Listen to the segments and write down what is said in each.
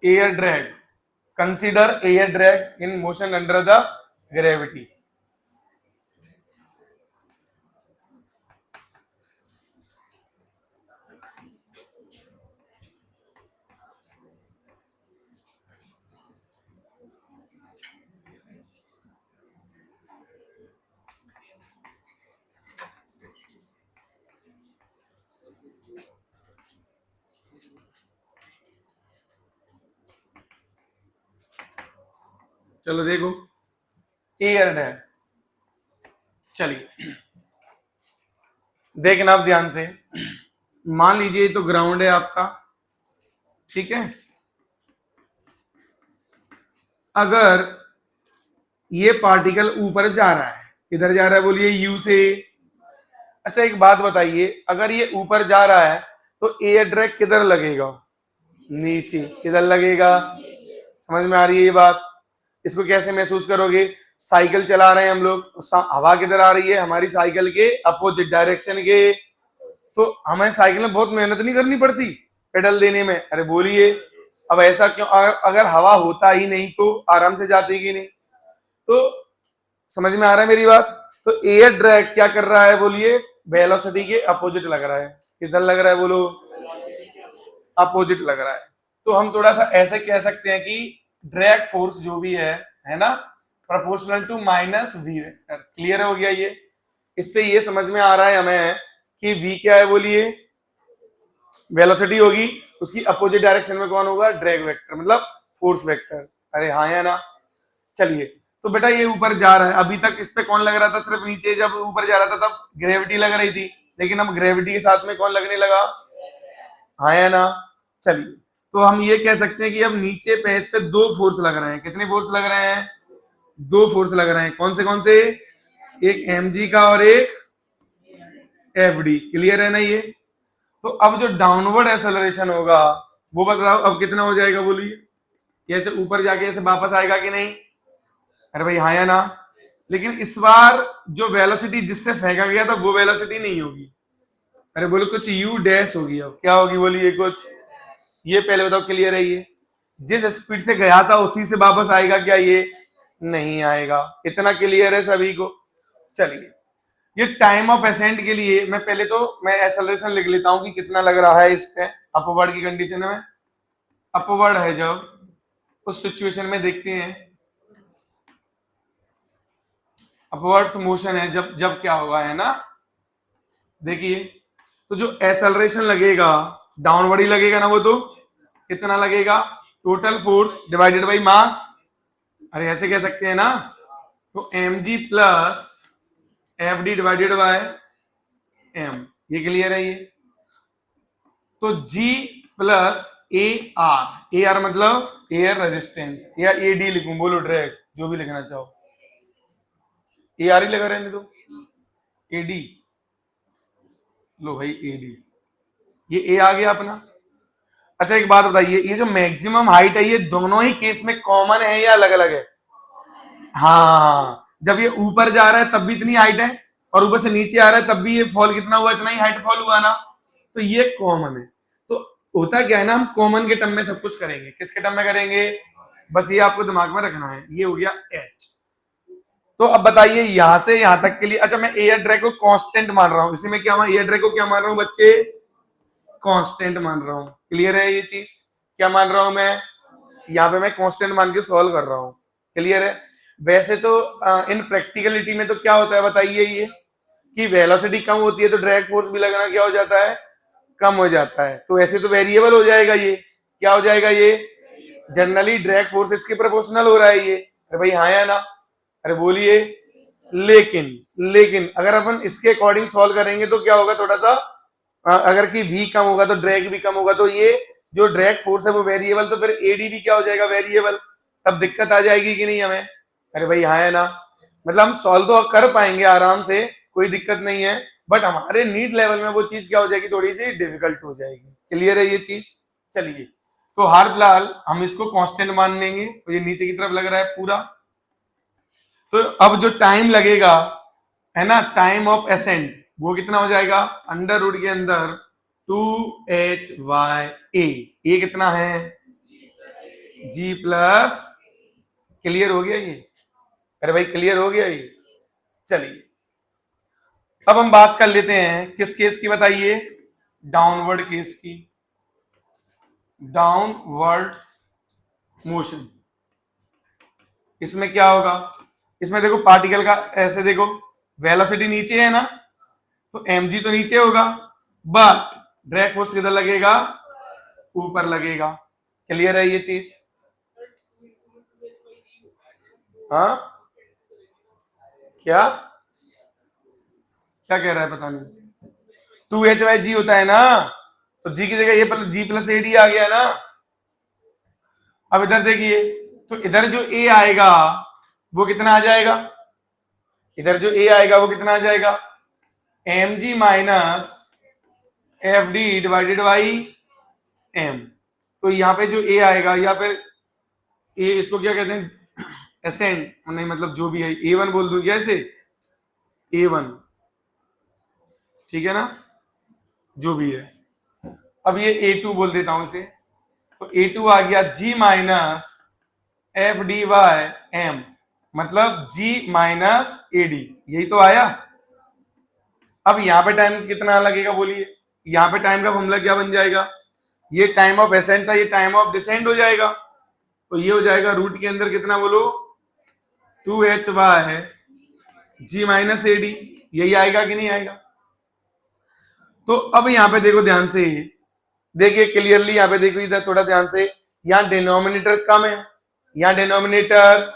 Air drag, consider air drag in motion under the gravity. चलो देखो, air drag, चलिए देखना आप ध्यान से। मान लीजिए तो ग्राउंड है आपका, ठीक है। अगर ये पार्टिकल ऊपर जा रहा है, किधर जा रहा है बोलिए, यू से। अच्छा एक बात बताइए, अगर ये ऊपर जा रहा है तो एयर ड्रैग किधर लगेगा, नीचे। किधर लगेगा, समझ में आ रही है ये बात। इसको कैसे महसूस करोगे, साइकिल चला रहे हैं हम लोग, हवा किधर आ रही है, हमारी साइकिल के अपोजिट डायरेक्शन के। तो हमें साइकिल में बहुत मेहनत नहीं करनी पड़ती पेडल देने में, अरे बोलिए। अब ऐसा क्यों, अगर हवा होता ही नहीं तो आराम से जाती कि नहीं। तो समझ में आ रहा है मेरी बात। तो एयर ड्रैग क्या कर रहा है बोलिए, वेलोसिटी के अपोजिट लग रहा है। किधर लग रहा है बोलो, अपोजिट लग रहा है। तो हम थोड़ा सा ऐसे कह सकते हैं कि ड्रैग फोर्स जो भी है ना, proportional to minus v vector. Clear हो गया ये। इससे ये समझ में आ रहा है हमें कि वी क्या है बोलिए, वेलोसिटी होगी, उसकी अपोजिट डायरेक्शन में कौन होगा, ड्रैग वेक्टर, मतलब फोर्स वेक्टर। अरे हाँ या ना। चलिए तो बेटा ये ऊपर जा रहा है, अभी तक इस पे कौन लग रहा था, सिर्फ नीचे। जब ऊपर जा रहा था तब ग्रेविटी लग रही थी, लेकिन अब ग्रेविटी के साथ में कौन लगने लगा, हाँ या ना। चलिए तो हम ये कह सकते हैं कि अब नीचे पे इस पे दो फोर्स लग रहे हैं। कितने फोर्स लग रहे हैं, दो फोर्स लग रहे हैं। कौन से, एक mg का और एक fd। क्लियर है ना ये। तो अब जो डाउनवर्ड एक्सेलरेशन होगा वो बताओ अब कितना हो जाएगा बोलिए, ऐसे ऊपर जाके ऐसे वापस आएगा कि नहीं, अरे भाई हाँ या ना। लेकिन इस बार जो वेलोसिटी जिससे फेंका गया था वो वेलोसिटी नहीं होगी, अरे बोलो कुछ u डैश होगी। अब क्या होगी बोलिए, कुछ, ये पहले बताओ क्लियर है ये। जिस स्पीड से गया था उसी से वापस आएगा क्या, ये नहीं आएगा। इतना क्लियर है सभी को। चलिए ये टाइम ऑफ एसेंट के लिए मैं पहले तो मैं एक्सेलरेशन लिख लेता हूं कि कितना लग रहा है इस पे। अपवर्ड की कंडीशन में, अपवर्ड है जब, उस सिचुएशन में देखते हैं अपवर्ड मोशन है जब, जब क्या होगा है ना। देखिए तो जो एक्सेलरेशन लगेगा डाउनवर्ड ही लगेगा ना, वो तो कितना लगेगा, total force divided by mass. अरे ऐसे कह सकते हैं ना, तो mg plus fd divided by m। ये क्लियर है ये। तो g प्लस ए आर मतलब एयर रेजिस्टेंस, या ए डी लिखूं, बोलो ड्रैग, जो भी लिखना चाहो। ए आर ही लगा रहने दो, ए डी लो भाई, ए डी, ये ए आ गया अपना। अच्छा एक बात बताइए, ये जो मैक्सिमम हाइट है ये दोनों ही केस में कॉमन है या अलग अलग है, हाँ। जब ये ऊपर जा रहा है तब भी इतनी हाइट है, और ऊपर से नीचे आ रहा है तब भी ये फॉल कितना हुआ, इतना ही हाइट फॉल हुआ ना। तो ये कॉमन है। तो होता क्या है ना, हम कॉमन के टर्म में सब कुछ करेंगे। किसके टर्म में करेंगे, बस ये आपको दिमाग में रखना है। ये हो गया एच। तो अब बताइए यहां से यहां तक के लिए, अच्छा मैं एयर ड्रैग को कांस्टेंट मान रहा हूं, इसी में क्या, एयर ड्रैग को क्या मान रहा हूं बच्चे, कांस्टेंट मान रहा हूं। क्लियर है ये चीज, क्या मान रहा हूं मैं, यहाँ पे मैं कांस्टेंट मान के सॉल्व कर रहा हूं। क्लियर है। वैसे तो इन प्रैक्टिकलिटी में तो क्या होता है बताइए, ये कि वेलोसिटी कम होती है तो ड्रैग फोर्स भी लगना क्या हो जाता है, कम हो जाता है। तो ऐसे तो वेरिएबल हो जाएगा ये, क्या हो जाएगा ये, जनरली ड्रैग फोर्स इसके प्रोपोर्शनल हो रहा है ये। अरे भाई हाँ या ना, अरे बोलिए। लेकिन अगर अपन इसके अकॉर्डिंग सॉल्व करेंगे तो क्या होगा, थोड़ा सा अगर कि v कम होगा तो ड्रैग भी कम होगा, तो ये जो ड्रैग फोर्स है वो वेरिएबल, तो फिर एडी भी क्या हो जाएगा, वेरिएबल। तब दिक्कत आ जाएगी कि नहीं हमें, अरे भाई हाँ है ना। मतलब हम सॉल्व तो कर पाएंगे आराम से, कोई दिक्कत नहीं है, बट हमारे नीड लेवल में वो चीज क्या हो जाएगी, थोड़ी सी डिफिकल्ट हो जाएगी। क्लियर है ये चीज। चलिए तो हाल फिलहाल हम इसको कांस्टेंट मान लेंगे, तो ये नीचे की तरफ लग रहा है पूरा। तो अब जो टाइम लगेगा है ना, टाइम ऑफ एसेंट, वो कितना हो जाएगा, अंडर रूट के अंदर 2hy a, ये कितना है, जी प्लस, क्लियर हो गया ये? अरे भाई क्लियर हो गया ये? चलिए अब हम बात कर लेते हैं किस केस की, बताइए? डाउनवर्ड केस की, डाउनवर्ड मोशन। इसमें क्या होगा? इसमें देखो पार्टिकल का ऐसे देखो, वेलोसिटी नीचे है ना, तो mg तो नीचे होगा, बट ड्रैग फोर्स किधर लगेगा? ऊपर लगेगा। क्लियर है ये चीज? हाँ, क्या क्या कह रहा है पता नहीं। 2h/g होता है ना, तो g की जगह ये जी प्लस एडी आ गया ना। अब इधर देखिए, तो इधर जो a आएगा वो कितना आ जाएगा? इधर जो a आएगा वो कितना आ जाएगा? mg minus f D divided by m। तो यहाँ पे जो a आएगा, यहाँ पे a, इसको क्या कहते हैं? एसेंट, नहीं मतलब जो भी है, a1 बोल दूं क्या इसे? a1, ठीक है ना, जो भी है। अब ये a2 बोल देता हूं इसे, तो a2 आ गया g minus f d by m, मतलब g माइनस एडी, यही तो आया। अब यहाँ पे टाइम कितना लगेगा बोलिए? यहाँ पे टाइम का फॉर्मूला क्या बन जाएगा? ये टाइम ऑफ एसेंट था, ये टाइम ऑफ डिसेंड हो जाएगा, तो ये हो जाएगा रूट के अंदर कितना बोलो? 2h/g माइनस एडी, यही आएगा कि नहीं आएगा? तो अब यहाँ पे देखो ध्यान से, देखिए क्लियरली, यहाँ पे देखो इधर थोड़ा ध्यान से, यहाँ डिनोमिनेटर कम है, यहाँ डिनोमिनेटर,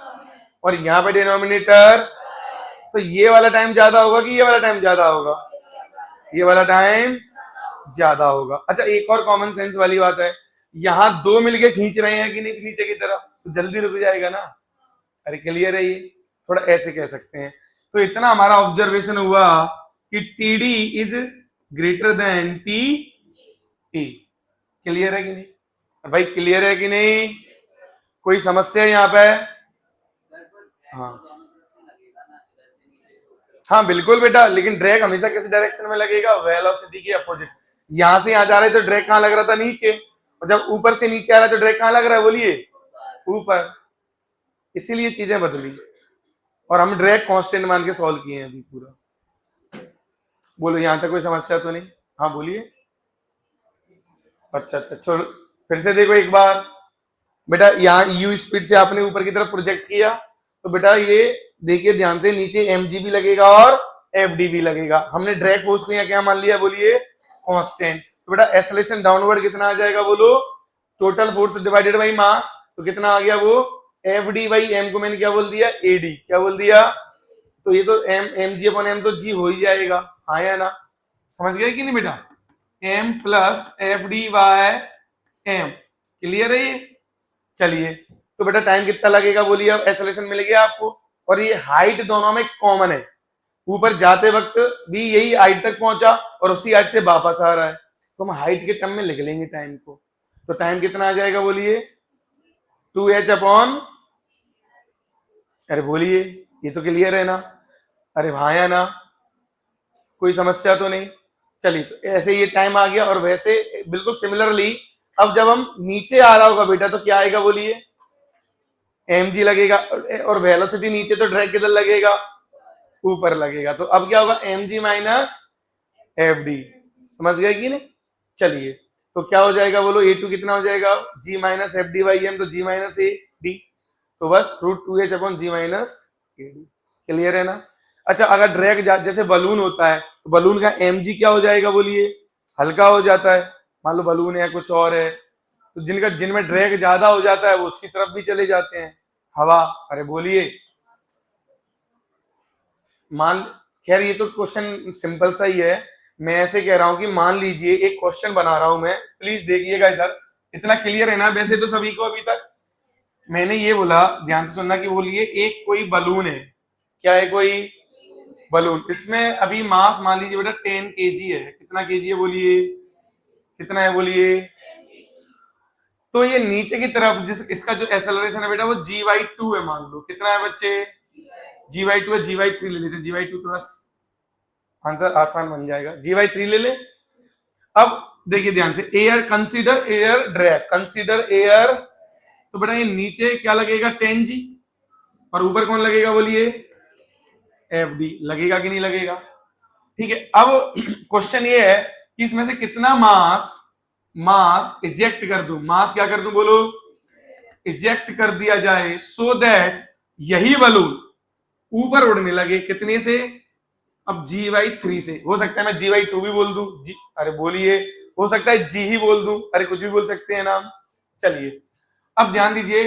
और यहाँ पे डिनोमिनेटर, तो ये वाला टाइम ज्यादा होगा कि ये वाला टाइम ज्यादा होगा? ये वाला टाइम ज्यादा होगा। अच्छा एक और कॉमन सेंस वाली बात है, यहाँ दो मिलके खींच रहे हैं कि नहीं नीचे की तरफ, तो जल्दी रुक जाएगा ना। अरे क्लियर है ये? थोड़ा ऐसे कह सकते हैं। तो इतना हमारा ऑब्जर्वेशन हुआ कि TD is greater than T E. Clear है कि नहीं भाई? क्लियर है कि नहीं? कोई समस्या है यहाँ पे? हाँ हाँ बिल्कुल बेटा, लेकिन ड्रैग हमेशा किस डायरेक्शन में लगेगा? वेलोसिटी के अपोजिट। यहां से यहां जा रहे तो ड्रैग कहां लग रहा था? नीचे। और जब ऊपर से नीचे आ रहा है तो ड्रैग कहां लग रहा है बोलिए? ऊपर। इसीलिए चीजें बदली, और हम ड्रैग कांस्टेंट मान के सॉल्व किए हैं अभी पूरा। बोलो यहां तक कोई समस्या तो नहीं? हाँ बोलिए। अच्छा अच्छा, छोड़ो, फिर से देखो एक बार बेटा, यहाँ यू स्पीड से आपने ऊपर की तरफ प्रोजेक्ट किया, तो बेटा ये देखिए ध्यान से, नीचे mg भी लगेगा और fd भी लगेगा। हमने ड्रैग फोर्स को यहाँ क्या मान लिया बोलिए? कांस्टेंट। तो बेटा एक्सेलरेशन डाउनवर्ड कितना आ जाएगा बोलो? Total force divided by mass, तो कितना आ गया वो? fd बाई m को मैंने क्या बोल दिया? ad, क्या बोल दिया? तो ये तो mg अपॉन m तो g हो ही जाएगा, हाँ या ना? समझ गए कि नहीं बेटा? m plus fd by m। Clear है ये? चलिए, तो बेटा टाइम कितना लगेगा बोलिए? अब एक्सेलरेशन मिल गया आपको, और ये हाइट दोनों में कॉमन है, ऊपर जाते वक्त भी यही हाइट तक पहुंचा और उसी हाइट से वापस आ रहा है, तो हम हाइट के टर्म में लिख लेंगे टाइम को। तो टाइम कितना आ जाएगा बोलिए? 2h अपॉन, अरे बोलिए, ये तो क्लियर है ना? अरे हाँ या ना? कोई समस्या तो नहीं? चलिए, तो ऐसे ये टाइम आ गया, और वैसे बिल्कुल सिमिलरली अब जब हम नीचे आ रहा होगा बेटा तो क्या आएगा बोलिए? mg लगेगा, और वेलोसिटी नीचे तो ड्रैग किधर लगेगा? ऊपर लगेगा। तो अब क्या होगा? mg minus fd। समझ गए कि नहीं? चलिए, तो क्या हो जाएगा बोलो? a2 कितना हो जाएगा? g minus f d by m, तो g माइनस ए डी, तो बस root 2h upon g minus a d. Clear है ना? अच्छा अगर ड्रैग जैसे बलून होता है, तो बलून का mg क्या हो जाएगा बोलिए? हल्का हो जाता है। मान लो बलून है कुछ और है, तो जिनमें ड्रैग ज्यादा हो जाता है वो उसकी तरफ भी चले जाते हैं, हवा। अरे बोलिए, मान, खैर ये तो क्वेश्चन सिंपल सा ही है, मैं ऐसे कह रहा हूं कि मान लीजिए एक क्वेश्चन बना रहा हूं मैं, प्लीज देखिएगा इधर। इतना क्लियर है ना वैसे तो सभी को अभी तक? मैंने ये बोला, ध्यान से सुनना, कि बोलिए एक कोई बलून है, क्या है? कोई बलून, इसमें अभी मास मान लीजिए बेटा 10 kg है। कितना केजी है बोलिए? कितना है बोलिए? तो ये नीचे की तरफ जिस इसका जो एक्सेलरेशन है बेटा वो g/2 है, मान लो। कितना है बच्चे? g/2 है, g/3 ले लेते हैं, g/2 थोड़ा आंसर आसान बन जाएगा, g/3 ले ले। अब देखिए ध्यान से, air, consider air drag, consider air, तो तो बेटा ये नीचे क्या लगेगा 10G और ऊपर कौन लगेगा बोलिए FD। लगेगा कि नहीं लगेगा? ठीक है। अब क्वेश्चन ये है कि इसमें से कितना मास इजेक्ट कर दूं, मास क्या कर दूं बोलो, इजेक्ट कर दिया जाए सो दैट यही बलून ऊपर उड़ने लगे। कितने से? अब G/3 से। हो सकता है मैं G/2 भी बोल दूं, अरे बोलिए, हो सकता है G ही बोल दूं, अरे कुछ भी बोल सकते हैं नाम। चलिए अब ध्यान दीजिए,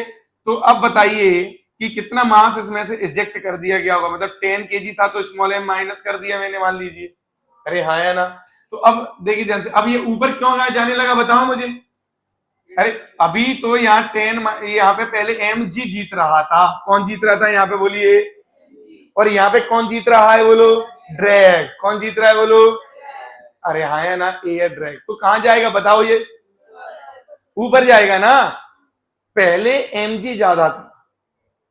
तो अब बताइए कि कितना मास इसमें से इजेक्ट कर दिया गया होगा। मतलब 10 kg था तो स्मॉल m माइनस कर दिया मैंने, मान लीजिए। अरे हाँ या ना? तो अब देखिए ध्यान से, अब ये ऊपर क्यों जाने लगा बताओ मुझे। अरे अभी तो यहाँ 10, यहाँ पे पहले mg जीत रहा था। कौन जीत रहा था यहाँ पे बोलिए? और यहाँ पे कौन जीत रहा है बोलो? ड्रैग। कौन जीत रहा है बोलो? अरे हाँ या ना? Air drag. तो कहां जाएगा बताओ? ये ऊपर जाएगा ना। पहले mg ज्यादा था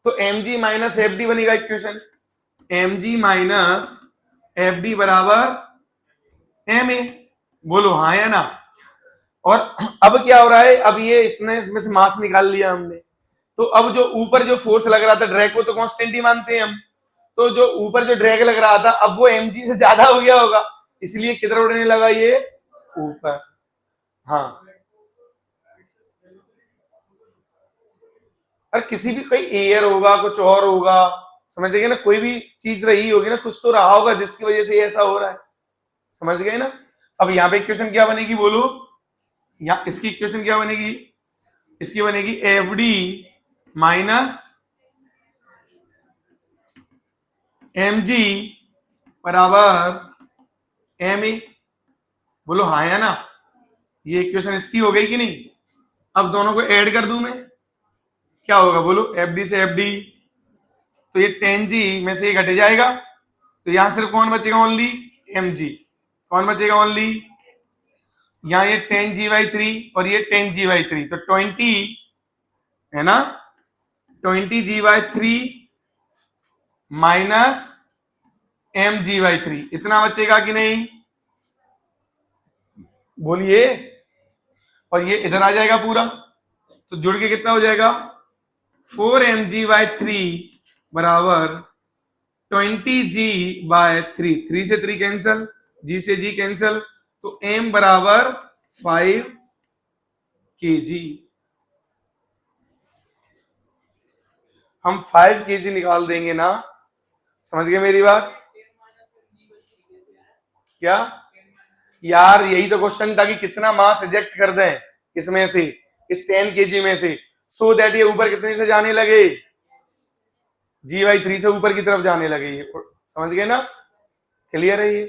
तो mg माइनस fd बनेगा इक्वेशन। mg माइनस fd बराबर ma। बोलो हाँ या ना? और अब क्या हो रहा है, अब ये इतने इसमें से मास निकाल लिया हमने, तो अब जो ऊपर जो फोर्स लग रहा था ड्रैग को तो कांस्टेंट ही मानते हैं हम, तो जो ऊपर जो ड्रैग लग रहा था अब वो mg से ज्यादा हो गया होगा, इसलिए किधर उड़ने लगा ये? ऊपर। हाँ, और किसी भी कोई एयर होगा, कुछ और होगा, समझ गए ना? कोई भी चीज रही होगी ना, कुछ तो रहा होगा जिसकी वजह से ऐसा हो रहा है। समझ गए ना? अब यहाँ पे इक्वेशन क्या बनेगी बोलो? यहाँ इसकी इक्वेशन क्या बनेगी? इसकी बनेगी FD माइनस mg बराबर ma। बोलो हाँ या ना? ये इक्वेशन इसकी हो गई कि नहीं? अब दोनों को ऐड कर दूं मैं, क्या होगा बोलो? FD से FD, तो ये 10G में से ये घट जाएगा, तो यहां सिर्फ कौन बचेगा? Only mg। कौन बचेगा? ओनली यहाँ ये 10G/3 और ये 10G/3, तो 20 है ना, 20G/3 माइनस mg/3, इतना बचेगा कि नहीं बोलिए? और ये इधर आ जाएगा पूरा, तो जुड़ के कितना हो जाएगा? 4mg/3 बराबर 20G/3। 3 से 3 कैंसल, G से G कैंसल, तो m बराबर 5 kg। हम 5 kg निकाल देंगे ना। समझ गए मेरी बात? क्या यार, यही तो क्वेश्चन था कि कितना मास इजेक्ट कर दें इसमें से, इस 10 kg में से, सो दैट ये ऊपर कितने से जाने लगे? G/3 से ऊपर की तरफ जाने लगे। ये समझ गए ना? क्लियर है ये?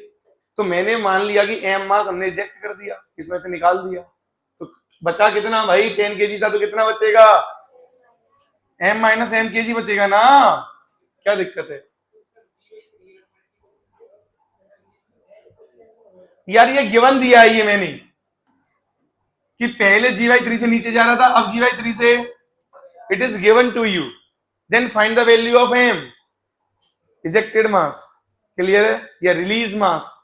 तो मैंने मान लिया कि m मास हमने इजेक्ट कर दिया, इसमें से निकाल दिया, तो बचा कितना भाई? 10 kg था तो कितना बचेगा? m माइनस m kg बचेगा ना। क्या दिक्कत है यार? ये गिवन दिया है ये मैंने कि पहले G/3 से नीचे जा रहा था, अब G/3 से, it is given to you, then find the value of m, ejected mass. Clear है? या रिलीज मास।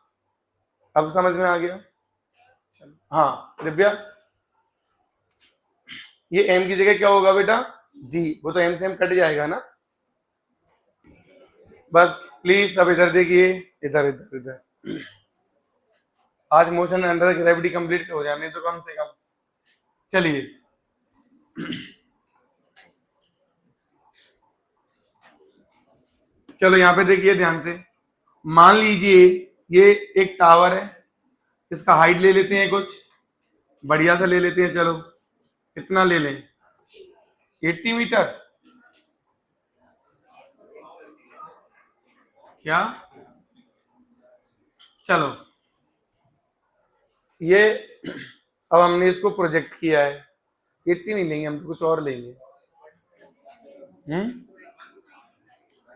अब समझ में आ गया? हाँ दिव्या, ये m की जगह क्या होगा बेटा? G। वो तो m से m कट जाएगा ना। बस प्लीज अब इधर देखिए, इधर इधर इधर। आज मोशन अंडर ग्रेविटी कंप्लीट हो जाए, नहीं तो कम से कम। चलिए चलो यहाँ पे देखिए ध्यान से, मान लीजिए ये एक टावर है, इसका हाइट ले लेते हैं, कुछ बढ़िया सा ले लेते हैं। चलो कितना ले लें? 80 मीटर। क्या? चलो ये अब हमने इसको प्रोजेक्ट किया है, 80 नहीं लेंगे हम, तो कुछ और लेंगे।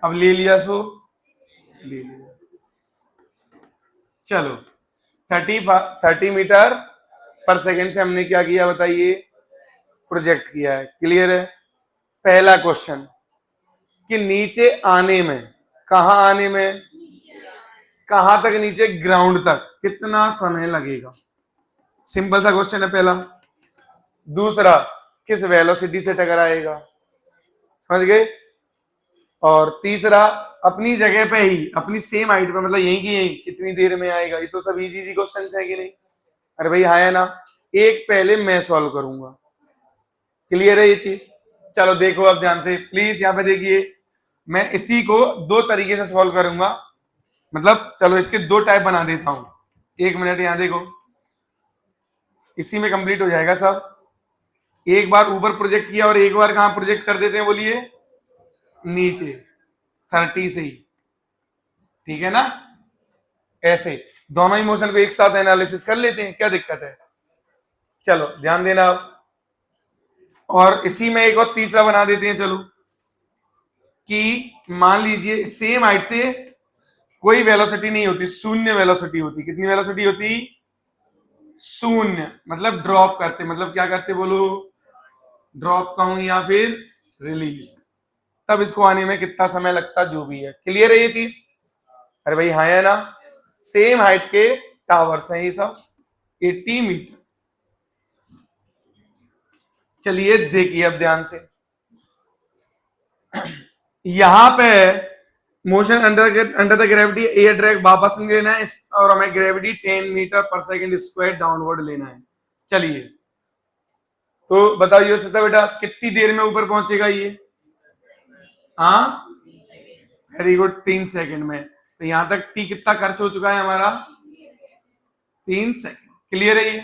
अब ले लिया, सो ले लिया। चलो 30 मीटर पर सेकेंड से हमने क्या किया बताइए? प्रोजेक्ट किया है। क्लियर है? पहला क्वेश्चन कि नीचे आने में, कहां आने में? कहां तक नीचे? ग्राउंड तक कितना समय लगेगा? सिंपल सा क्वेश्चन है पहला। दूसरा, किस वेलोसिटी से टकराएगा, समझ गए। और तीसरा, अपनी जगह पे ही, अपनी सेम हाइट पे, मतलब यहीं की यहीं कितनी देर में आएगा। ये तो सब इजी इजी क्वेश्चन है कि नहीं। अरे भाई हाँ है ना। एक पहले मैं सॉल्व करूंगा, क्लियर है ये चीज। चलो देखो अब ध्यान से प्लीज, यहाँ पे देखिए, मैं इसी को दो तरीके से सॉल्व करूंगा, मतलब चलो इसके दो टाइप बना देता हूं। एक मिनट, यहाँ देखो, इसी में कंप्लीट हो जाएगा सब। एक बार ऊपर प्रोजेक्ट किया और एक बार कहां प्रोजेक्ट कर देते हैं, बोलिए नीचे 30 से ही, ठीक है ना। ऐसे दोनों इमोशन को एक साथ एनालिसिस कर लेते हैं, क्या दिक्कत है। चलो ध्यान देना अब। और इसी में एक और तीसरा बना देते हैं, चलो, कि मान लीजिए सेम हाइट से कोई वेलोसिटी नहीं होती, शून्य वेलोसिटी होती। कितनी वेलोसिटी होती, शून्य। मतलब ड्रॉप करते, मतलब क्या करते बोलो, ड्रॉप कहूं या फिर रिलीज। तब इसको आने में कितना समय लगता, जो भी है। क्लियर है ये चीज। अरे भाई हाँ है ना। सेम हाइट के टावर्स हैं ये सब, 80 मीटर। चलिए देखिए अब ध्यान से, यहां पे motion under the gravity air drag वापस लेना है, और हमें ग्रेविटी 10 मीटर पर सेकंड स्क्वायर डाउनवर्ड लेना है। चलिए तो बताइए सत्ता बेटा, कितनी देर में ऊपर पहुंचेगा ये। हाँ वेरी गुड, 3 सेकंड में। तो यहां तक टी कितना खर्च हो चुका है हमारा, 3 सेकंड। क्लियर है ये।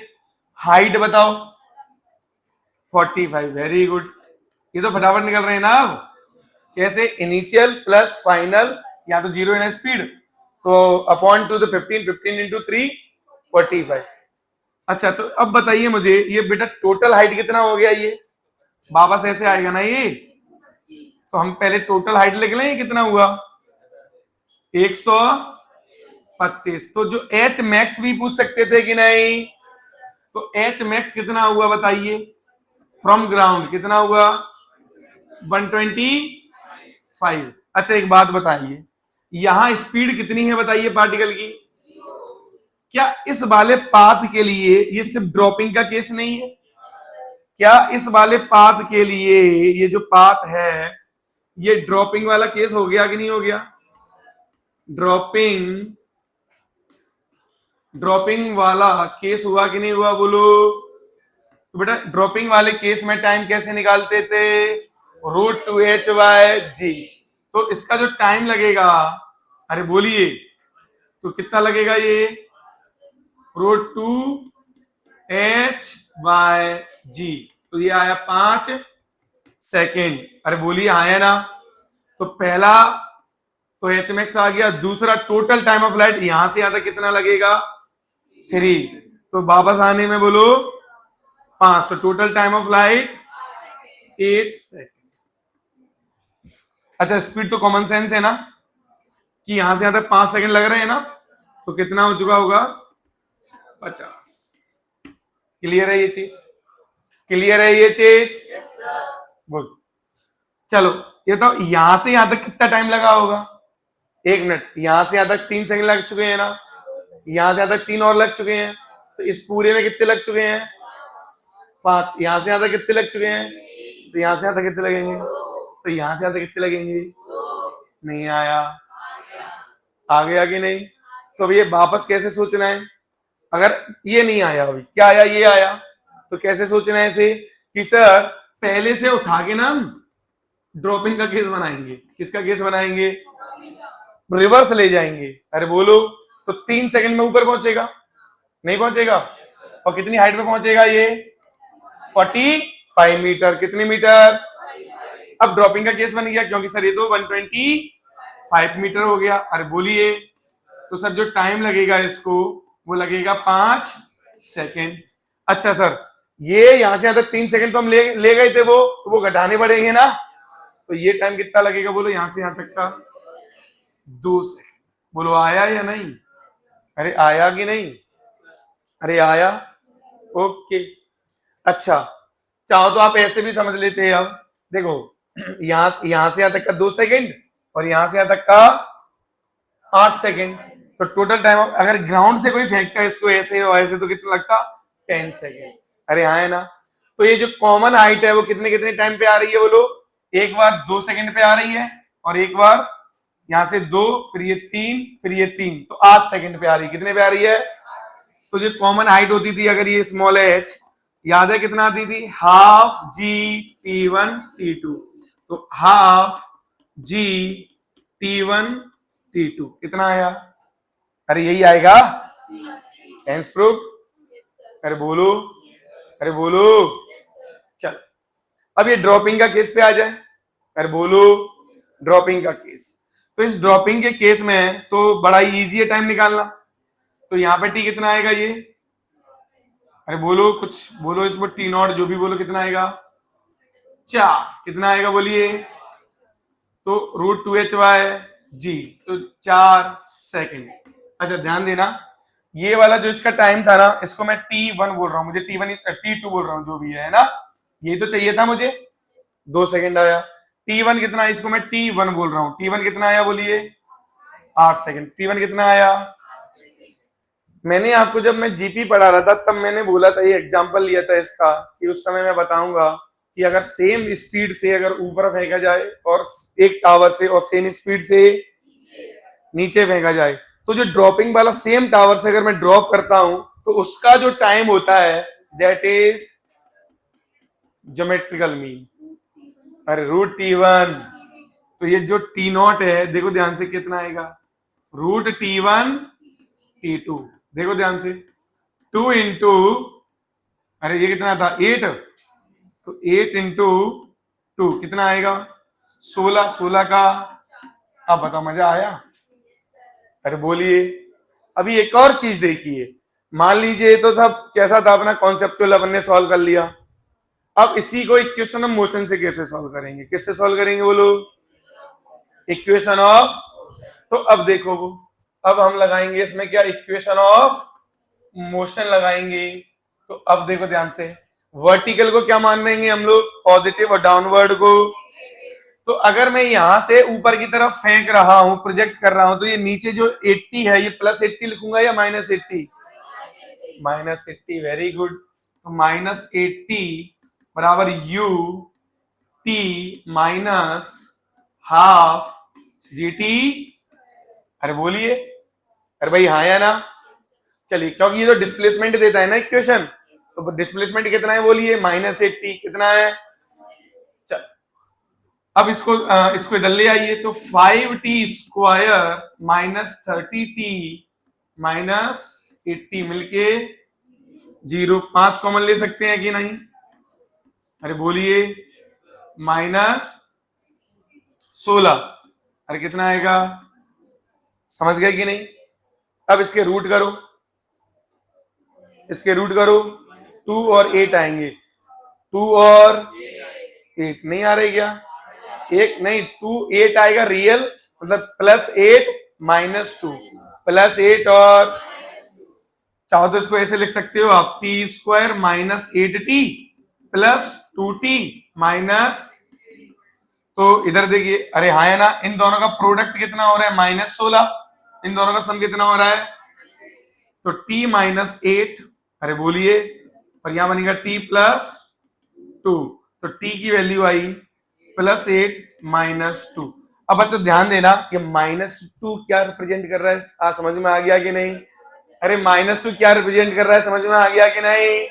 हाइट बताओ, 45। वेरी गुड, ये तो फटाफट निकल रहे हैं ना। अब कैसे, इनिशियल प्लस फाइनल, या तो जीरो इन स्पीड, तो अपॉन टू द 15, 15 इंटू 3, 45। अच्छा तो अब बताइए मुझे, ये बेटा टोटल हाइट कितना हो गया, ये वापस ऐसे आएगा ना ये। तो हम पहले टोटल हाइट लिख लें, कितना हुआ, 125। तो जो एच मैक्स भी पूछ सकते थे कि नहीं, तो एच मैक्स कितना हुआ बताइए, फ्रॉम ग्राउंड कितना हुआ, 125। अच्छा एक बात बताइए, यहां स्पीड कितनी है बताइए पार्टिकल की। क्या इस वाले पाथ के लिए ये सिर्फ ड्रॉपिंग का केस नहीं है, क्या इस वाले पाथ के लिए ये जो पाथ है ये ड्रॉपिंग वाला केस हो गया कि नहीं हो गया, ड्रॉपिंग ड्रॉपिंग वाला केस हुआ कि नहीं हुआ बोलो। तो बेटा ड्रॉपिंग वाले केस में टाइम कैसे निकालते थे, √2h/g। तो इसका जो टाइम लगेगा, अरे बोलिए, तो कितना लगेगा ये, √2h/g। तो ये आया 5 सेकेंड। अरे बोलिए आया ना। तो पहला तो एच मैक्स आ गया, दूसरा टोटल टाइम ऑफ लाइट यहां से यहां तक कितना लगेगा, 3। तो वापस आने में बोलो 5। तो total time of light 8 second. अच्छा स्पीड तो कॉमन सेंस है ना, कि यहां से यहां तक 5 सेकेंड लग रहे हैं ना, तो कितना हो चुका होगा, 50। क्लियर है ये चीज, क्लियर है ये चीज, बोल। चलो ये तो यहां से यहां तक कितना टाइम लगा होगा, 1 मिनट। यहां से यहां तक 3 सेकंड लग चुके हैं ना, यहां से यहां तक 3 और लग चुके हैं, तो इस पूरे में कितने लग चुके हैं, 5। यहां से यहां तक कितने लग चुके हैं, तो यहां से यहां तक कितने लगेंगे, तो यहां से यहां तक कितने लगेंगे, नहीं आया, आ गया कि नहीं। तो अब ये वापस कैसे सोचना है, अगर ये नहीं आया, अभी क्या आया, ये आया, तो कैसे सोचना है इसे, कि सर पहले से उठा के ना ड्रॉपिंग का केस बनाएंगे। किसका केस बनाएंगे, रिवर्स ले जाएंगे। अरे बोलो, तो 3 सेकंड में ऊपर पहुंचेगा, नहीं पहुंचेगा। और कितनी हाइट पे पहुंचेगा ये, 45 मीटर। कितने मीटर, अब ड्रॉपिंग का केस बन गया, क्योंकि सर ये तो 125 मीटर हो गया। अरे बोलिए, तो सर जो टाइम लगेगा इसको, वो लगेगा 5 सेकेंड। अच्छा सर ये यहां से यहां तक 3 सेकंड तो हम ले गए थे, वो तो वो घटाने पड़ेंगे ना, तो ये टाइम कितना लगेगा बोलो, यहां से यहां तक का 2 सेकंड। बोलो आया या नहीं, अरे आया कि नहीं, अरे आया, ओके। अच्छा चाहो तो आप ऐसे भी समझ लेते हैं। अब देखो यहां से यहां तक का 2 सेकंड, और यहां से यहां तक का 8 सेकंड। तो टोटल टाइम, अगर ग्राउंड से कोई फेंकता है इसको ऐसे और ऐसे, तो कितना लगता, 10 सेकंड। अरे हाँ है ना। तो ये जो कॉमन हाइट है वो कितने कितने टाइम पे आ रही है बोलो? एक बार 2 सेकंड पे आ रही है और एक बार यहां से 2, फिर ये 3, फिर ये 3, तो 8 सेकंड पे आ रही है। कितने पे आ रही है? तो जो कॉमन हाइट होती थी अगर ये स्मॉल h, याद है कितना आती थी? हाफ जी t1 t2, तो हाफ जी t1 t2 कितना आया? अरे यही आएगा, हेंस प्रूफ। अरे बोलो, अरे बोलो। चल अब ये ड्रॉपिंग का केस पे आ जाए। अरे बोलो, ड्रॉपिंग का केस। तो इस ड्रॉपिंग के केस में तो बड़ा ही इजी है टाइम निकालना। तो यहाँ पे टी कितना आएगा ये? अरे बोलो, कुछ बोलो इसमें, टी नॉट जो भी बोलो कितना आएगा? 4। कितना आएगा बोलिए? तो √2hy जी, तो 4 सेकंड। अच्छा ध्यान देना, ये वाला जो इसका टाइम था ना, इसको मैं t1 बोल रहा हूँ, मुझे t2 बोल रहा हूँ, जो भी है ना, ये तो चाहिए था मुझे। 2 सेकंड आया। t1 कितना है? इसको मैं t1 बोल रहा हूँ। t1 कितना आया बोलिए? 8 सेकंड। t1 कितना आया? मैंने आपको जब मैं जीपी पढ़ा रहा था तब मैंने बोला था, ये एग्जांपल लिया था इसका, कि उस समय मैं बताऊंगा कि अगर सेम स्पीड से अगर ऊपर फेंका जाए और एक टावर से, और सेम स्पीड से नीचे फेंका जाए, तो जो ड्रॉपिंग वाला सेम टावर से अगर मैं ड्रॉप करता हूं तो उसका जो टाइम होता है दैट इज ज्योमेट्रिकल मीन। अरे √t1। तो ये जो t नॉट है, देखो ध्यान से कितना आएगा? √t1 t2। देखो ध्यान से, 2 इंटू, अरे ये कितना था? 8, तो 8 इंटू 2 कितना आएगा? 16। 16 का, अब बताओ मजा आया? अरे बोलिए। अभी एक और चीज देखिए, मान लीजिए तो सब कैसा था अपना कॉन्सेप्चुअल, अपन ने सॉल्व कर लिया। अब इसी को इक्वेशन ऑफ मोशन से कैसे सॉल्व करेंगे? किससे सॉल्व करेंगे बोलो? Equation of. तो अब देखो, वो अब हम लगाएंगे इसमें क्या? इक्वेशन ऑफ मोशन लगाएंगे। तो अब देखो ध्यान से, वर्टिकल को क्या मान देंगे हम लोग? पॉजिटिव, और डाउनवर्ड को। तो अगर मैं यहां से ऊपर की तरफ फेंक रहा हूं, प्रोजेक्ट कर रहा हूं, तो ये नीचे जो 80 है, ये +80 लिखूंगा या -80? -80। Very good. तो -80 बराबर u t minus half G T. अरे बोलिए, अरे भाई हाँ या ना? चलिए, क्योंकि ये जो डिस्प्लेसमेंट देता है ना इक्वेशन, तो डिस्प्लेसमेंट कितना है बोलिए? -80। कितना है? चल अब इसको इधर ले आइए, तो 5t² -30t -80 मिलके 0। 5 कॉमन ले सकते हैं कि नहीं? अरे बोलिए, -16। अरे कितना आएगा? समझ गए कि नहीं? अब इसके रूट करो, इसके रूट करो, 2 और 8 आएंगे। 2 और 8 नहीं आ रही क्या? एक नहीं, 2 8 आएगा रियल, मतलब +8 -2 +8, और चाहो तो इसको ऐसे लिख सकते हो आप, t² -8t +2t माइनस। तो इधर देखिए, अरे हाँ है ना, इन दोनों का प्रोडक्ट कितना हो रहा है? -16। इन दोनों का सम कितना हो रहा है? तो t -8। अरे बोलिए, और यहां बनेगा t +2। तो t की वैल्यू आई +8 -2। अब बच्चों ध्यान देना, ये -2 क्या रिप्रेजेंट कर रहा है? समझ में आ गया कि नहीं? अरे -2 क्या रिप्रेजेंट कर रहा है? समझ में आ गया कि नहीं?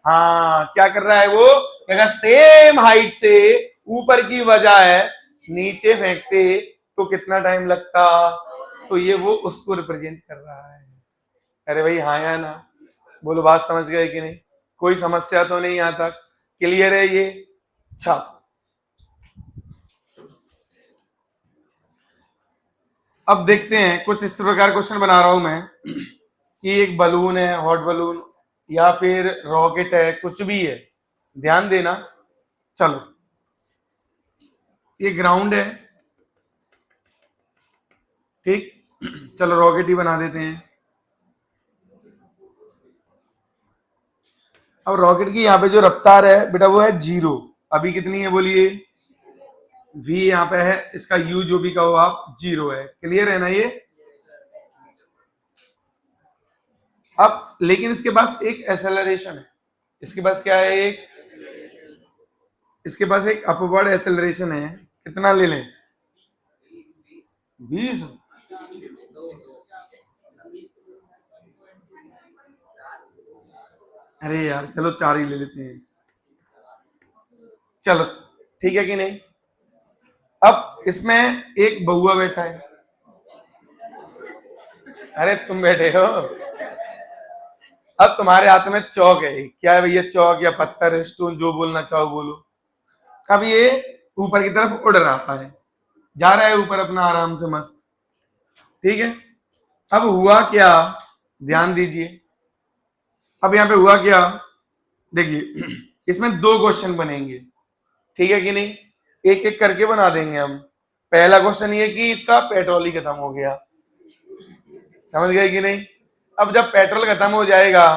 हाँ, क्या कर रहा है वो? अगर सेम हाइट से ऊपर की बजाय नीचे फेंकते तो कितना टाइम लगता? तो ये वो उसको रिप्रेजेंट कर रहा है। अरे भाई हाँ या ना? बोलो, बात समझ गए कि नहीं? कोई समस्या तो नहीं यहाँ तक? क्लियर है ये? अच्छा, अब देखते हैं, कुछ इस प्रकार क्वेश्चन बना रहा हूं मैं कि एक बलून है, हॉट बलून, या फिर रॉकेट है, कुछ भी है, ध्यान देना। चलो, ये ग्राउंड है, ठीक। चलो रॉकेट ही बना देते हैं। अब रॉकेट की यहाँ पे जो रफ्तार है बेटा वो है 0। अभी कितनी है बोलिए? v यहाँ पे है, इसका u जो भी कहो आप, 0 है। क्लियर है ना ये? अब लेकिन इसके पास एक एक्सेलरेशन है, इसके पास क्या है? एक इसके पास एक अपवर्ड एक्सेलरेशन है, कितना ले लें? 20। अरे यार चलो 4 ही ले लेते हैं, चलो ठीक है कि नहीं। अब इसमें एक बउआ बैठा है, अरे तुम बैठे हो, अब तुम्हारे हाथ में चौक है, क्या है भैया, चौक या पत्थर है, स्टोन, जो बोलना चाहो बोलो। अब ये ऊपर की तरफ उड़ रहा है, जा रहा है ऊपर अपना आराम से मस्त, ठीक है। अब हुआ क्या, ध्यान दीजिए, अब यहां पे हुआ क्या, देखिए इसमें 2 क्वेश्चन बनेंगे, ठीक है कि नहीं, एक एक करके बना देंगे हम। पहला क्वेश्चन ये कि इसका पेट्रोल ही खत्म हो गया, समझ गए कि नहीं। अब जब पेट्रोल खत्म हो जाएगा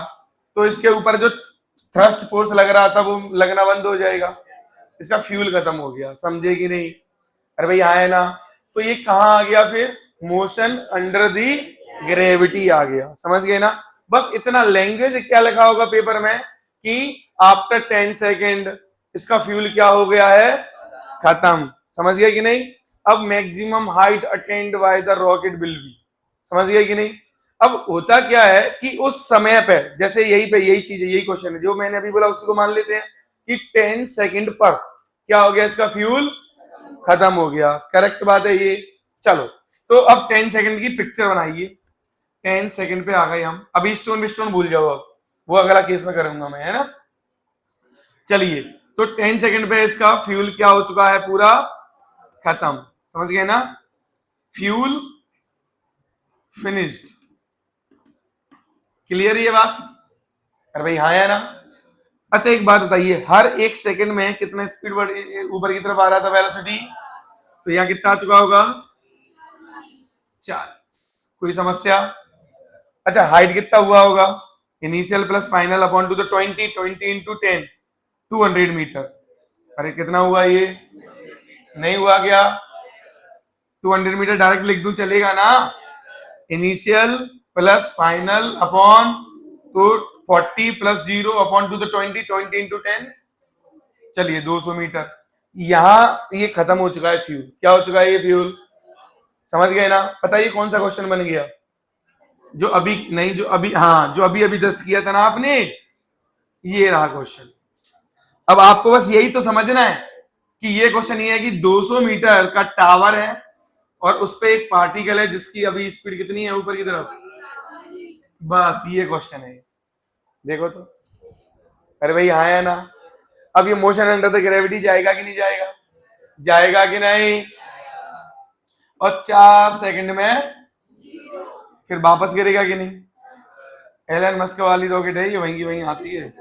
तो इसके ऊपर जो थ्रस्ट फोर्स लग रहा था वो लगना बंद हो जाएगा, इसका फ्यूल खत्म हो गया, समझे कि नहीं। अरे भाई आए ना, तो ये कहां आ गया फिर, मोशन अंडर दी ग्रेविटी आ गया, समझ गए ना। बस इतना, लैंग्वेज क्या लिखा होगा पेपर में कि आफ्टर 10 सेकेंड इसका फ्यूल क्या हो गया है, खत्म, समझ गए कि नहीं। अब maximum height attend by the rocket will be, समझ गए कि नहीं। अब होता क्या है कि उस समय पे, जैसे यही पे यही चीज है, यही क्वेश्चन है जो मैंने अभी बोला, उसी को मान लेते हैं कि 10 सेकंड पर क्या हो गया, इसका फ्यूल खत्म हो गया, करेक्ट बात है ये। चलो तो अब 10 सेकंड की पिक्चर बनाइए, 10 सेकंड पे आ गए हम, अभी स्टोन स्टोन भूल जाओ, अब वो अगला केस में करूंगा मैं, है ना। चलिए, तो 10 सेकंड पे इसका फ्यूल क्या हो चुका है, पूरा खत्म, समझ गए ना, फ्यूल फिनिश्ड, क्लियर ये बात। अरे भाई हाँ है ना। अच्छा एक बात बताइए, हर 1 सेकंड में कितना स्पीड ऊपर की तरफ आ रहा था, वेलोसिटी, तो यहाँ कितना आ चुका होगा, 40। कोई समस्या। अच्छा हाइट कितना हुआ होगा, initial plus final upon two the 20 into 10, 200 metre. अरे कितना हुआ ये, नहीं हुआ क्या, 200 मीटर डायरेक्ट लिख दूं चलेगा ना, इनिशियल प्लस फाइनल अपॉन तो 40 plus 0 upon two the 20 into 10, चलिए 200 मीटर। यहां ये खत्म हो चुका है फ्यूल, क्या हो चुका है ये फ्यूल, समझ गए ना। बताइए कौन सा क्वेश्चन बन गया, जो अभी नहीं, जो अभी, हाँ जो अभी अभी जस्ट किया था ना आपने, ये रहा क्वेश्चन। अब आपको बस यही तो समझना है कि ये क्वेश्चन ये है कि 200 मीटर का टावर है और उस पे एक पार्टिकल है जिसकी अभी स्पीड कितनी है ऊपर की तरफ, बस ये क्वेश्चन है, देखो तो। अरे भाई हाँ है ना। अब ये मोशन अंडर द ग्रेविटी जाएगा कि नहीं जाएगा, जाएगा कि नहीं, और 4 सेकंड में फिर वापस गिरेगा कि नहीं। एलन मस्क वाली रॉकेट है ये, वहीं की वहीं आती है,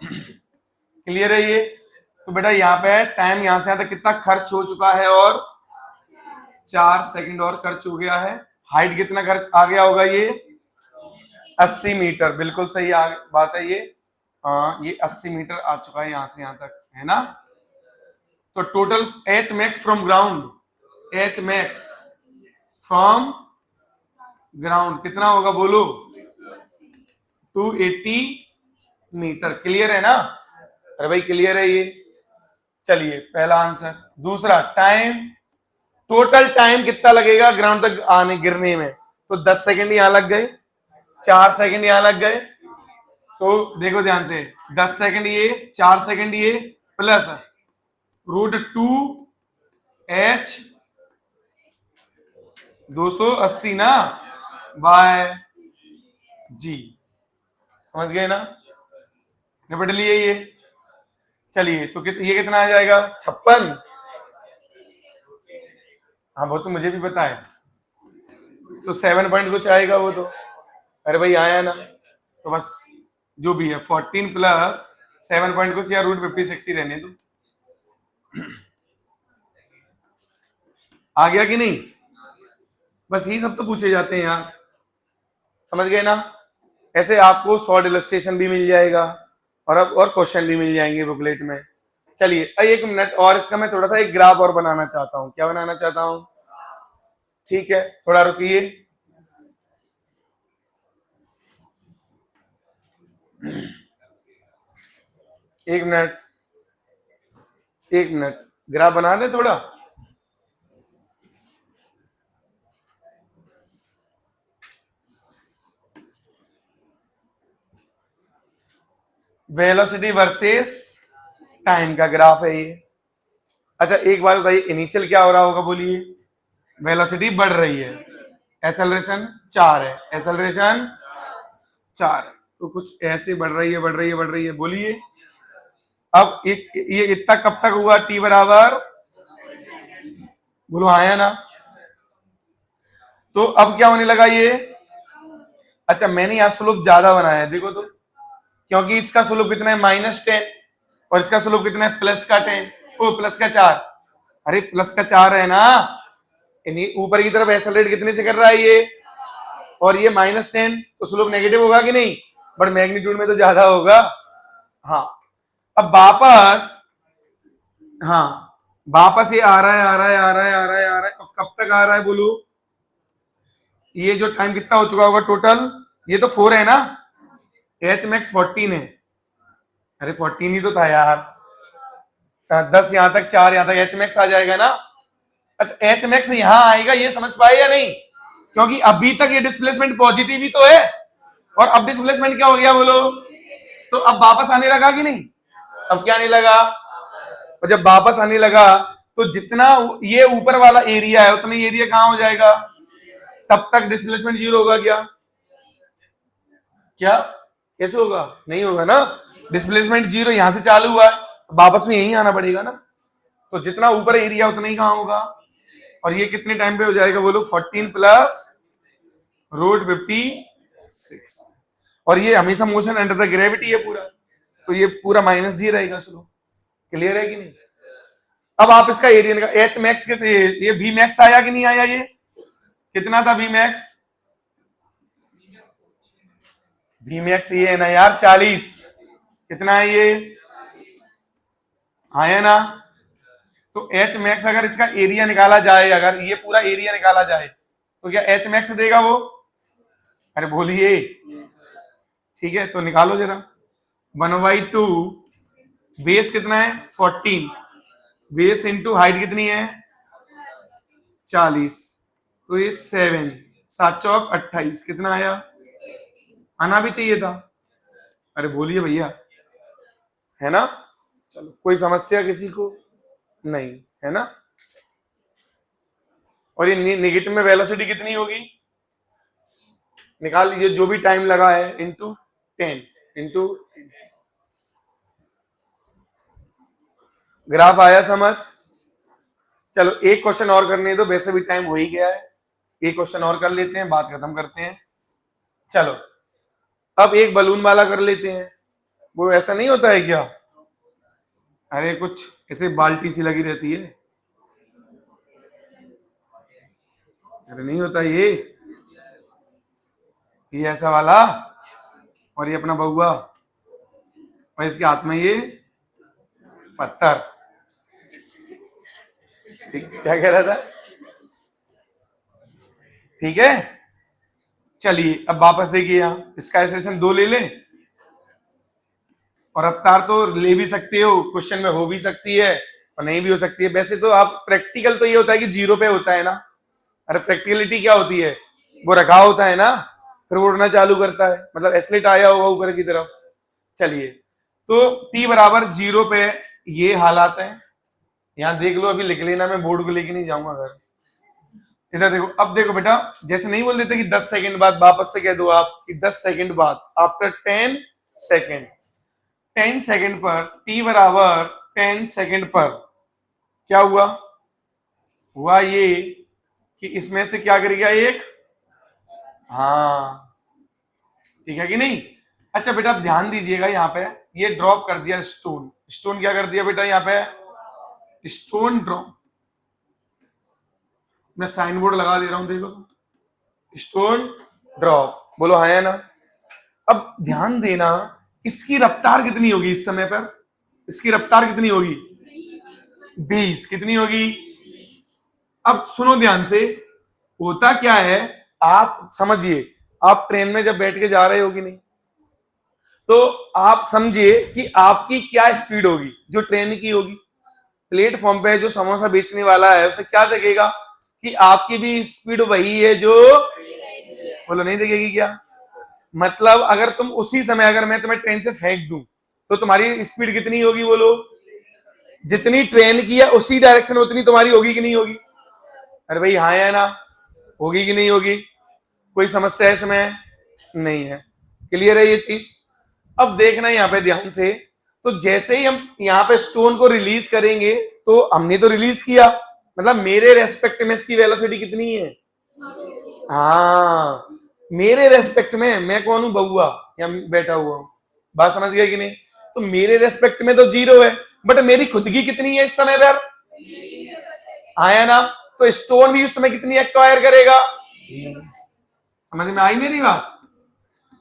क्लियर है ये। तो बेटा यहाँ पे टाइम यहां से यहां तक कितना खर्च हो चुका है, और 4 सेकंड और खर्च हो गया है। हाइट कितना खर्च आ गया होगा, ये 80 मीटर, बिल्कुल सही बात है ये, हाँ ये 80 मीटर आ चुका है यहां से यहां तक, है ना। तो total H max from ground, H max from ground कितना होगा बोलो, 280 मीटर, क्लियर है ना। अरे भाई क्लियर है ये, चलिए पहला आंसर। दूसरा, टाइम, टोटल टाइम कितना लगेगा ग्राउंड तक आने गिरने में, तो 10 सेकंड यहां लग गए, 4 सेकंड यहां लग गए, तो देखो ध्यान से, 10 सेकंड ये, 4 सेकंड ये, प्लस √2h 280 ना, बाय जी, समझ गए ना, निपट लिए ये। चलिए तो ये कितना आ जाएगा, 56, हाँ वो तो मुझे भी पता है, तो 7 पॉइंट कुछ आएगा वो तो। अरे भाई आया ना, तो बस जो भी है 14 प्लस 7 पॉइंट कुछ या √56 ही रहने दो, आ गया कि नहीं। बस यही सब तो पूछे जाते हैं यार, समझ गए ना। ऐसे आपको शॉर्ट इलस्ट्रेशन भी मिल जाएगा और अब और क्वेश्चन भी मिल जाएंगे बुकलेट में। चलिए 1 मिनट और, इसका मैं थोड़ा सा एक ग्राफ और बनाना चाहता हूँ, क्या बनाना चाहता हूँ, ठीक है थोड़ा रुकिए। एक मिनट, एक मिनट, ग्राफ बना दे थोड़ा। वेलोसिटी वर्सेस टाइम का ग्राफ है ये। अच्छा एक बात बताइए, इनिशियल क्या हो रहा होगा बोलिए? वेलोसिटी बढ़ रही है, एक्सेलरेशन 4 है, एक्सेलरेशन 4 है, तो कुछ ऐसे बढ़ रही है बढ़ रही है बढ़ रही है। बोलिए अब ये इतना कब तक हुआ? टी बराबर, बोलो हाँ या ना। तो अब क्या होने लगा ये? अच्छा मैंने यहां स्लोप ज्यादा बनाया है, देखो तो, क्योंकि इसका स्लोप कितना है? -10 और इसका स्लोप कितना है? +10, ओ +4। अरे +4 है ना, ऊपर की तरफ एक्सेलरेट कितने से कर रहा है ये, और ये -10, तो स्लोप नेगेटिव होगा कि नहीं? बट मैग्नीट्यूड में तो ज्यादा होगा। हाँ अब वापस, हाँ वापस ये आ रहा है आ रहा है आ रहा है आ रहा है आ रहा है, अब कब तक आ रहा है बोलो? ये जो टाइम कितना हो चुका होगा टोटल? ये तो 4 है ना, एच मैक्स 14 है। अरे 14 ही तो था यार, 10 यहां तक, 4 यहां तक, एच मैक्स आ जाएगा ना। अच्छा एच मैक्स यहां आएगा, ये समझ पाए या नहीं? क्योंकि अभी तक ये डिस्प्लेसमेंट पॉजिटिव ही तो है, और अब डिस्प्लेसमेंट क्या हो गया बोलो? तो अब वापस आने लगा कि नहीं? अब क्या आने लगा? और जब वापस आने लगा तो जितना ये ऊपर वाला एरिया है उतना एरिया कहां हो जाएगा? तब तक डिस्प्लेसमेंट 0 होगा क्या? क्या कैसे होगा? नहीं होगा ना, डिस्प्लेसमेंट 0 यहां से चालू हुआ है, वापस में यही आना पड़ेगा ना। तो जितना ऊपर एरिया उतना ही कहां होगा? और ये कितने टाइम पे हो जाएगा बोलो? 14 प्लस रूट 56, और ये हमेशा मोशन अंडर द ग्रेविटी है पूरा, तो ये पूरा -G रहेगा। स्लो क्लियर है कि नहीं? अब आप इसका एरिया निकाल, एच मैक्स कितने, ये वी मैक्स आया कि नहीं आया? ये कितना था वी मैक्स? वी मैक्स ये है ना यार 40, कितना है ये? हाँ है ना। तो एच मैक्स अगर इसका एरिया निकाला जाए, अगर ये पूरा एरिया निकाला जाए तो क्या एच मैक्स देगा वो? अरे बोलिए, ठीक है तो निकालो जरा। 1/2 बेस कितना है? 14, बेस इंटू हाइट कितनी है? 40, तो ये 7, 7 चौक 28, कितना आया? आना भी चाहिए था। अरे बोलिए भैया, है ना? चलो कोई समस्या किसी को नहीं है ना? और ये नेगेटिव में वेलोसिटी कितनी होगी? निकाल लीजिए, जो भी टाइम लगा है इंटू 10 इंटू। ग्राफ आया समझ? चलो एक क्वेश्चन और करने दो, वैसे भी टाइम हो ही गया है, एक क्वेश्चन और कर लेते हैं, बात खत्म करते हैं। चलो अब एक बलून वाला कर लेते हैं। वो ऐसा नहीं होता है क्या? अरे कुछ ऐसे बाल्टी सी लगी रहती है, अरे नहीं होता ये ऐसा वाला, और ये अपना बउआ, और इसके हाथ में ये पत्थर। ठीक, क्या कह रहा था? ठीक है चलिए अब वापस देखिए, यहाँ इसका सेशन 2 ले लें, और रफ्तार तो ले भी सकते हो, क्वेश्चन में हो भी सकती है और नहीं भी हो सकती है। वैसे तो आप प्रैक्टिकल तो ये होता है कि 0 पे होता है ना। अरे प्रैक्टिकलिटी क्या होती है? वो रखा होता है ना, फिर वो उड़ना चालू करता है, मतलब एस्लेट आया होगा ऊपर की तरफ। चलिए तो t बराबर 0 पे ये हालात है, यहां देख लो, अभी लिख लेना, मैं बोर्ड को लेके नहीं जाऊंगा घर। इधर देखो, अब देखो बेटा, जैसे नहीं बोल देते कि 10 सेकंड बाद, वापस से कह दो आप कि 10 सेकंड बाद, आफ्टर 10 सेकंड, 10 सेकंड पर t बराबर 10 सेकंड पर क्या हुआ? हुआ ये कि इसमें से क्या गिर गया एक, हाँ ठीक है कि नहीं? अच्छा बेटा आप ध्यान दीजिएगा, यहाँ पे ये ड्रॉप कर दिया स्टोन, स्टोन क्या कर दिया बेटा? यहाँ पे स्टोन ड्रॉप, मैं साइन बोर्ड लगा दे रहा हूं, देखो स्टोन ड्रॉप, बोलो हाँ या ना। अब ध्यान देना, इसकी रफ्तार कितनी होगी इस समय पर? इसकी रफ्तार कितनी होगी? 20, कितनी होगी? अब सुनो ध्यान से, होता क्या है आप समझिए, आप ट्रेन में जब बैठ के जा रहे होगी नहीं, तो आप समझिए कि आपकी क्या स्पीड होगी जो ट्रेन की होगी। प्लेटफॉर्म पे जो समोसा बेचने वाला है उसे क्या दिखेगा कि आपकी भी स्पीड वही है जो, बोलो नहीं दिखेगी क्या? मतलब अगर तुम उसी समय, अगर मैं तुम्हें ट्रेन से फेंक दूं तो तुम्हारी स्पीड कितनी होगी? बोलो, जितनी ट्रेन की है उसी डायरेक्शन उतनी तुम्हारी होगी कि नहीं होगी? अरे भाई हाँ है ना, होगी कि नहीं होगी? कोई समस्या है इसमें? नहीं है। क्लियर है ये चीज? अब देखना यहाँ पे ध्यान से, तो जैसे ही हम यहाँ पे स्टोन को रिलीज करेंगे तो हमने तो रिलीज किया, मतलब मेरे रेस्पेक्ट में इसकी वेलोसिटी कितनी है? हाँ, मेरे रेस्पेक्ट में मैं कौन हूं? बउआ या बैठा हुआ हूं। बात समझ गया कि नहीं? तो मेरे रेस्पेक्ट में तो 0 है, बट मेरी खुद की कितनी है इस समय पर? आया ना? तो स्टोन भी उस समय कितनी एक्वायर करेगा? समझ में आई मेरी बात?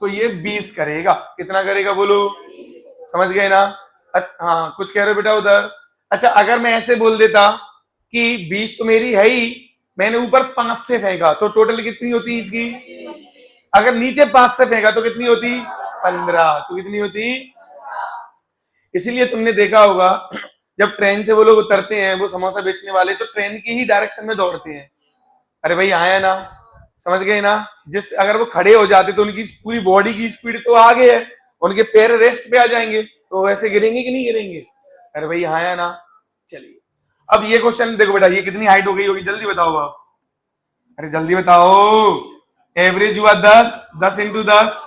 तो ये 20 करेगा। कितना करेगा बोलो? समझ गए ना? हाँ, कुछ कह रहे हो बेटा उधर? अच्छा, अगर मैं ऐसे बोल देता कि 20 तो मेरी है ही, मैंने ऊपर 5 से फेंका तो टोटल कितनी होती इसकी? अगर नीचे 5 से फेंका तो कितनी होती? 15। तो कितनी होती? इसीलिए तुमने देखा होगा जब ट्रेन से वो लोग उतरते हैं, वो समोसा बेचने वाले, तो ट्रेन की ही डायरेक्शन में दौड़ते हैं। अरे भाई आया ना? समझ गए ना? जिस अगर वो खड़े हो जाते तो उनकी पूरी बॉडी की स्पीड तो आगे है, उनके पैर रेस्ट पे आ जाएंगे, तो वैसे गिरेंगे कि नहीं गिरेंगे? अरे भाई आया ना? चलिए, अब ये क्वेश्चन देखो बेटा, ये कितनी हाइट हो गई होगी? जल्दी बताओ आप। अरे जल्दी बताओ। एवरेज हुआ 10, 10 इंटू 10।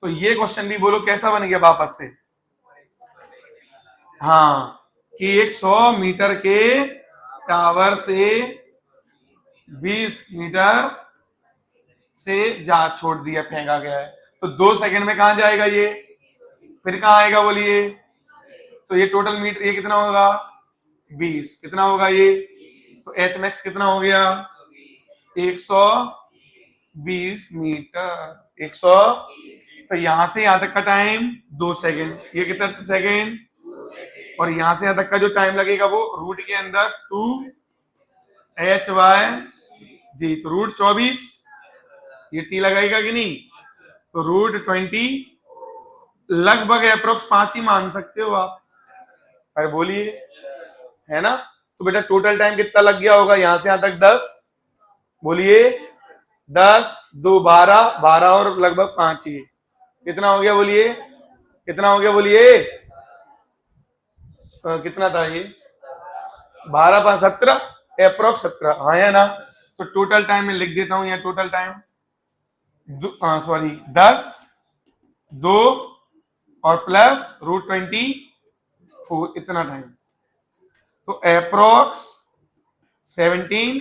तो ये क्वेश्चन भी बोलो कैसा बन गया वापस से? हाँ, कि एक 100 मीटर के टावर से 20 मीटर से जा छोड़ दिया, फेंका गया है, तो 2 सेकंड में कहां जाएगा ये? फिर कहां आएगा बोलिए? तो ये टोटल मीटर ये कितना होगा? 20। कितना होगा ये? तो एच मैक्स कितना हो गया? 120 मीटर। 100। तो यहां से यहां तक का टाइम 2 सेकंड। ये कितना सेकंड? और यहां से यहां तक का जो टाइम लगेगा वो रूट के अंदर 2HY जी, तो रूट 24। ये टी लगाएगा कि नहीं? तो रूट 20, लगभग अप्रोक्स 5 ही मान सकते हो आप। अरे बोलिए, है ना? तो बेटा टोटल टाइम कितना लग गया होगा यहां से यहां तक? 10। बोलिए, 10, 2, 12, 12 और लगभग 5 ही। कितना हो गया बोलिए? कितना हो गया बोलिए? कितना था ये? 12, 5, 17, अप्रोक्स 17। हाँ है ना? तो टोटल टाइम में लिख देता हूं यहाँ, टोटल टाइम सॉरी 10, 2 और प्लस रूट 24, इतना टाइम। तो अप्रोक्स 17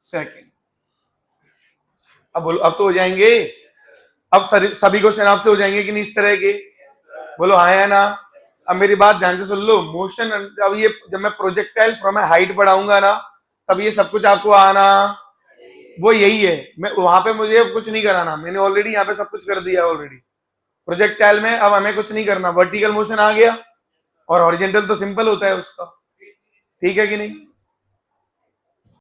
सेकेंड। अब बोलो, अब तो हो जाएंगे? अब सभी क्वेश्चन आपसे हो जाएंगे कि नहीं इस तरह के? बोलो हाँ है ना? अब मेरी बात ध्यान से सुन लो। मोशन, अब ये जब मैं प्रोजेक्टाइल फ्रॉम हाइट पढ़ाऊंगा ना, तब ये सब कुछ आपको आना, वो यही है। मैं वहां पे मुझे कुछ नहीं कराना, मैंने ऑलरेडी यहाँ पे सब कुछ कर दिया ऑलरेडी। प्रोजेक्टाइल में अब हमें कुछ नहीं करना, वर्टिकल मोशन आ गया और हॉरिजॉन्टल तो सिंपल होता है उसका। ठीक है कि नहीं?